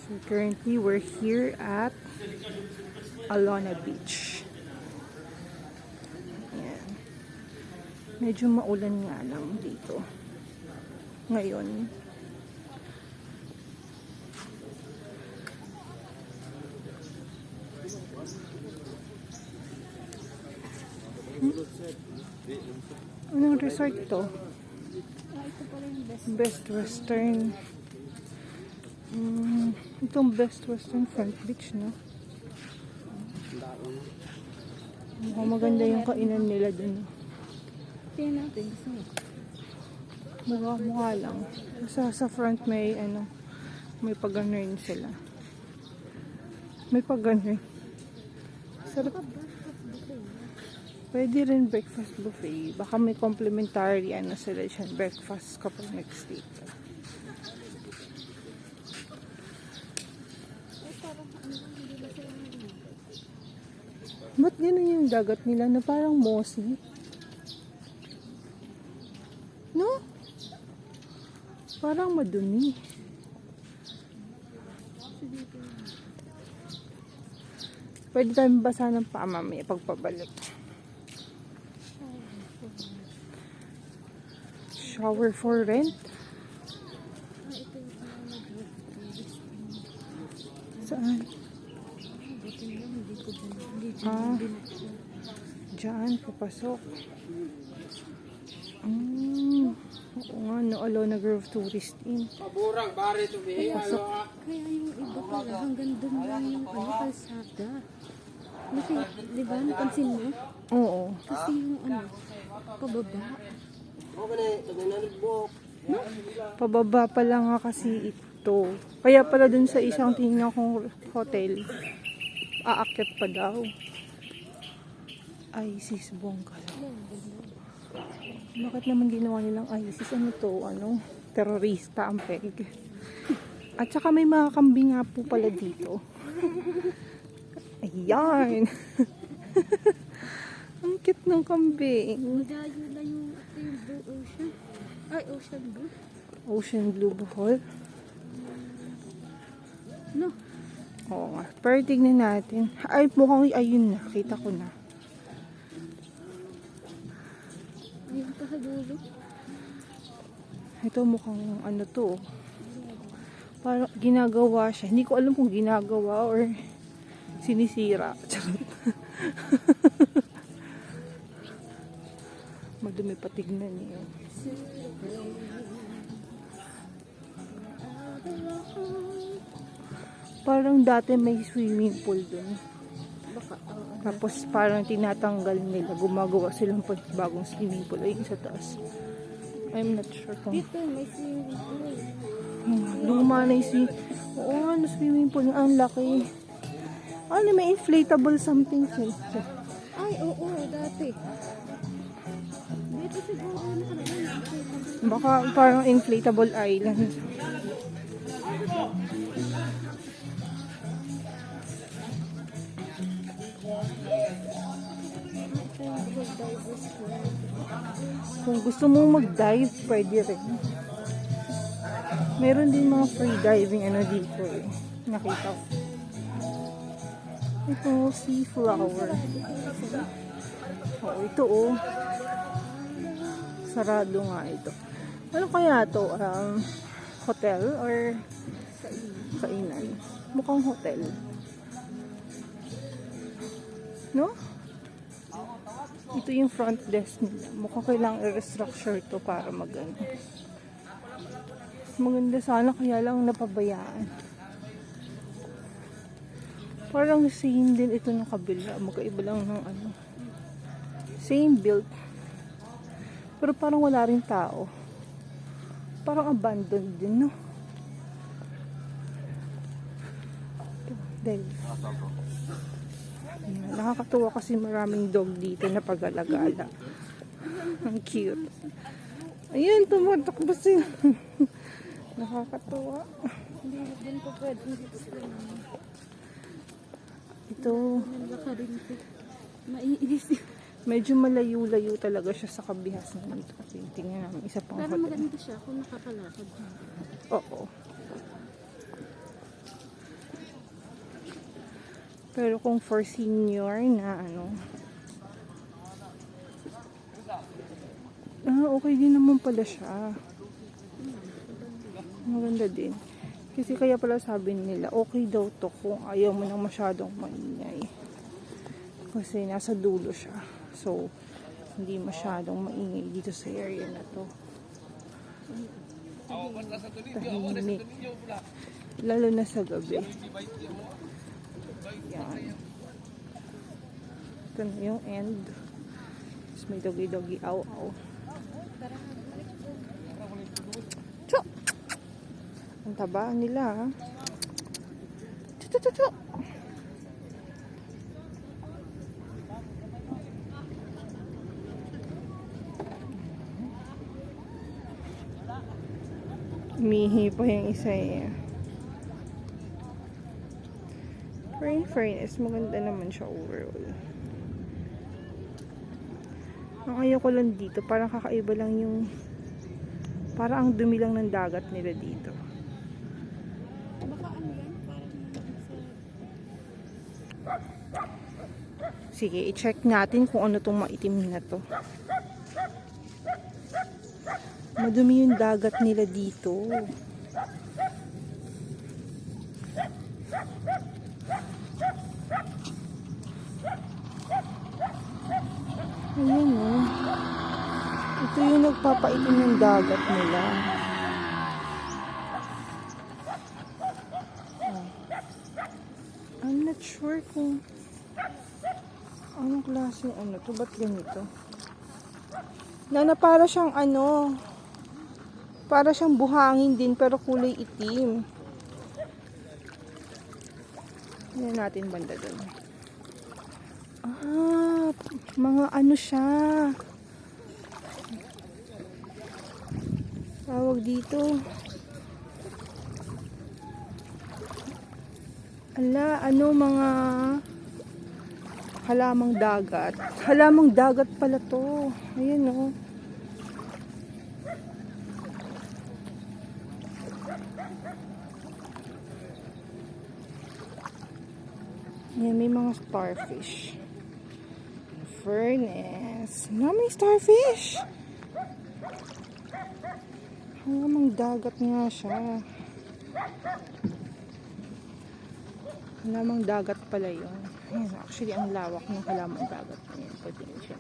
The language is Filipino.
So currently, we're here at Alona Beach. Ayan. Medyo maulan nga lang dito. Ngayon. Anong resort to? Ito pala yung best. Best Western. Itong Best Western Front Beach, no? Mukhang maganda yung kainan nila dun. Tingnan natin. Gusto mo? Mukha lang. Sa front may may pag-ganun sila. May pag-ganun. Sarap. Pwede rin breakfast buffet. Baka may complimentary sila dyan. Breakfast kapag nag-stay ka. Ba't ganun yung dagat nila na parang mossy? No? Parang madumi. Pwede tayong basa ng paa mamaya pagpabalik. Shower for rent? Saan? Diyan, papasok. Oo nga, no, Alona Grove Tourist Inn. Paburang, bari to be. Papasok. Kaya yung iba pala hanggang doon lang yung kalsada. Kasi, di ba, napansin mo? Oo. Kasi yung pababa. Pababa pa lang nga kasi ito. Kaya pala dun sa isang tingnan kong hotel, aakyat pa daw. ISIS bongga. Bakit naman ginawa nilang ISIS? Ano to? Terorista ang peg. At saka may mga kambing nga po pala dito. Ayan. Ang cute ng kambing. Malayo-layo ito yung Blue Ocean. Ay, Ocean Blue. Ocean Blue Bohol. No. Oo nga. Pero tignan natin. Ay, mukhang ayun na. Kita ko na. Ayun pa sa dulo. Ito mukhang to. Parang ginagawa siya. Hindi ko alam kung ginagawa or sinisira. Charot. Madumi pa tignan niyo. Parang dati may swimming pool dun. Tapos parang tinatanggal nila. Gumagawa silang bagong swimming pool. Ayun sa taas. I'm not sure kung... Dito, may swimming pool. Luma na yung swimming pool. Oo, swimming pool. Ang laki. May inflatable something. Ay, oo, dati. Dito siguro nakalagay. Baka parang inflatable island. Kung gusto mong mag-dive, pwede rin. Meron din mga free diving dito eh. Nakita ko. Ito, sea flower. Oh, ito oh. Sarado nga ito. Ano kaya to? Hotel or kainan? Mukhang hotel. No? Ito yung front desk nila. Mukhang kailangang i-restructure to para maganda sana, kaya lang napabayaan. Parang same din ito ng kabila. Magkaiba lang ng same build. Pero parang wala rin tao. Parang abandoned din, no? Dahil nakakatuwa kasi maraming dog dito na pag-alagala. Ang cute. Ayan, tumatakbo sila. Nakakatuwa. Hindi din po pwede. Ito, Maiinis. medyo malayo-layo talaga siya sa kabihas na dito. Kasi tingnan namin isa pang Pero hotel. maganda siya kung nakakalakad. Oo. Pero kung for senior na ano, okay din naman pala siya. Maganda din. Kasi kaya pala sabi nila, okay daw to kung ayaw mo nang masyadong maingay. Kasi nasa dulo siya. So, hindi masyadong maingay dito sa area na to. Tahimik. Lalo na sa gabi. Yan. Ito na yung end. Tapos may dogi-dogi aw-aw. Chok! Ang taba nila. Chok! Umihi pa yung isa eh. Pero in fairness, maganda naman siya overall. Ang ayaw ko lang dito, parang kakaiba lang yung parang ang dumi lang ng dagat nila dito. Baka ano yan? Sige, i-check natin kung ano tong maitim na to. Madumi yung dagat nila dito. Ayan o. Ito yung nagpapaitim ng dagat nila. I'm not sure kung anong klase ano to. Ba't ganito? Na para siyang ano, para siyang buhangin din pero kulay itim. Tingnan natin banda doon. Mga ano siya. Tawag dito. Mga halamang dagat. Halamang dagat pala to. Ayan o. Ayan, may mga starfish. Furnace. May starfish. Halamang dagat nga siya. Halamang dagat pala yun. Ayan, actually, ang lawak ng halamang dagat. Ayan, pwede nyo siya